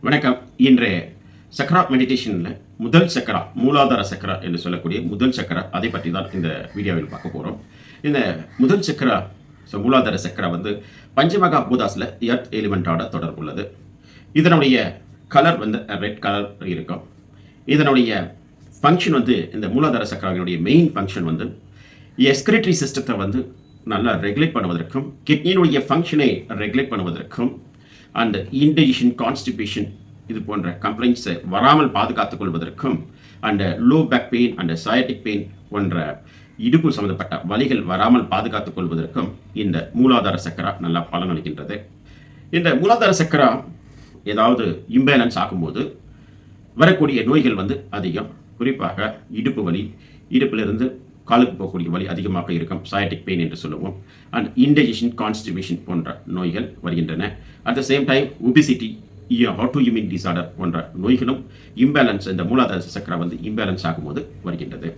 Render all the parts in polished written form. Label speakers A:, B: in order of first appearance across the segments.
A: வணக்கம். இன்று சக்ரா மெடிடேஷனில் முதல் சக்கரா, மூலாதார சக்கரா என்று சொல்லக்கூடிய முதல் சக்கரா, அதை பற்றி தான் இந்த வீடியோவில் பார்க்க போகிறோம். இந்த முதல் சக்கரா, மூலாதார சக்கரா பஞ்சமகா பூதாஸில் எர்த் எலிமெண்டோட தொடர்புள்ளது. இதனுடைய கலர் ரெட் கலர் இருக்கும். இதனுடைய ஃபங்க்ஷன் இந்த மூலாதார சக்கராவினுடைய மெயின் ஃபங்க்ஷன் எஸ்கிரேட்டரி சிஸ்டத்தை நல்லா ரெகுலேட் பண்ணுவதற்கும், கிட்னியினுடைய ஃபங்க்ஷனை ரெகுலேட் பண்ணுவதற்கும், அண்ட் இன்டைஜஷன், கான்ஸ்டிபேஷன் இது போன்ற கம்ப்ளைண்ட்ஸை வராமல் பாதுகாத்துக் கொள்வதற்கும், and low back pain and sciatic pain போன்ற இடுப்பு சம்பந்தப்பட்ட வலிகள் வராமல் பாதுகாத்துக் கொள்வதற்கும் இந்த மூலாதார சக்கரா நல்லா பலனளிக்கின்றது. இந்த மூலாதார சக்கரா ஏதாவது இம்பேலன்ஸ் ஆகும்போது வரக்கூடிய நோய்கள் அதிகம். குறிப்பாக இடுப்பு வலி, இடுப்பிலிருந்து காலுக்கு போகக்கூடிய வலி அதிகமாக இருக்கும், சயாட்டிக் பெயின் என்று சொல்லுவோம். அண்ட் இன்டைஜஷன், கான்ஸ்டிபேஷன் போன்ற நோய்கள் வருகின்றன. At the same time obesity, autoimmune disorder போன்ற நோய்களும் இம்பேலன்ஸ், இந்த மூலாதார சக்கரா இம்பேலன்ஸ் ஆகும்போது வருகின்றது.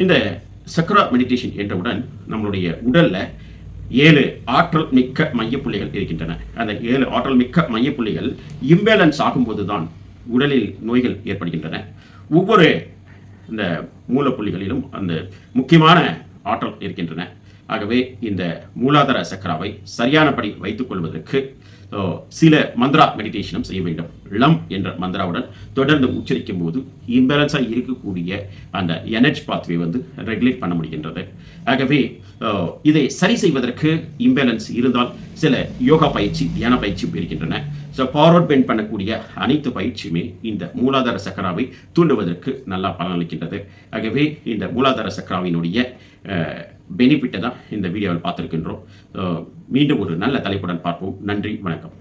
A: இந்த சக்ரா மெடிடேஷன் என்றவுடன் நம்மளுடைய உடல்ல 7 ஆற்றல் மிக்க மையப்புள்ளிகள் இருக்கின்றன. அந்த 7 ஆற்றல் மிக்க மையப்புள்ளிகள் இம்பேலன்ஸ் ஆகும்போது தான் உடலில் நோய்கள் ஏற்படுகின்றன. ஒவ்வொரு இந்த மூலப்புள்ளிகளிலும் அந்த முக்கியமான ஆற்றல் இருக்கின்றன. ஆகவே இந்த மூலாதார சக்கராவை சரியானபடி வைத்துக் கொள்வதற்கு சில மந்த்ரா மெடிடேஷனும் செய்ய வேண்டும். லம் என்ற மந்த்ராவுடன் தொடர்ந்து உச்சரிக்கும் போது இம்பேலன்ஸாக இருக்கக்கூடிய அந்த எனர்ஜி பாத்வே ரெகுலேட் பண்ண முடிகின்றது. ஆகவே இதை சரி செய்வதற்கு இம்பேலன்ஸ் இருந்தால் சில யோகா பயிற்சி, தியான பயிற்சி இருக்கின்றன. ஸோ ஃபார்வர்ட் பெண்ட் பண்ணக்கூடிய அனைத்து பயிற்சியுமே இந்த மூலாதார சக்கராவை தூண்டுவதற்கு நல்லா பலனளிக்கின்றது. ஆகவே இந்த மூலாதார சக்கராவினுடைய பெனிஃபிட்டை தான் இந்த வீடியோவில் பார்த்துருக்கின்றோம். மீண்டும் ஒரு நல்ல தலைப்புடன் பார்ப்போம். நன்றி, வணக்கம்.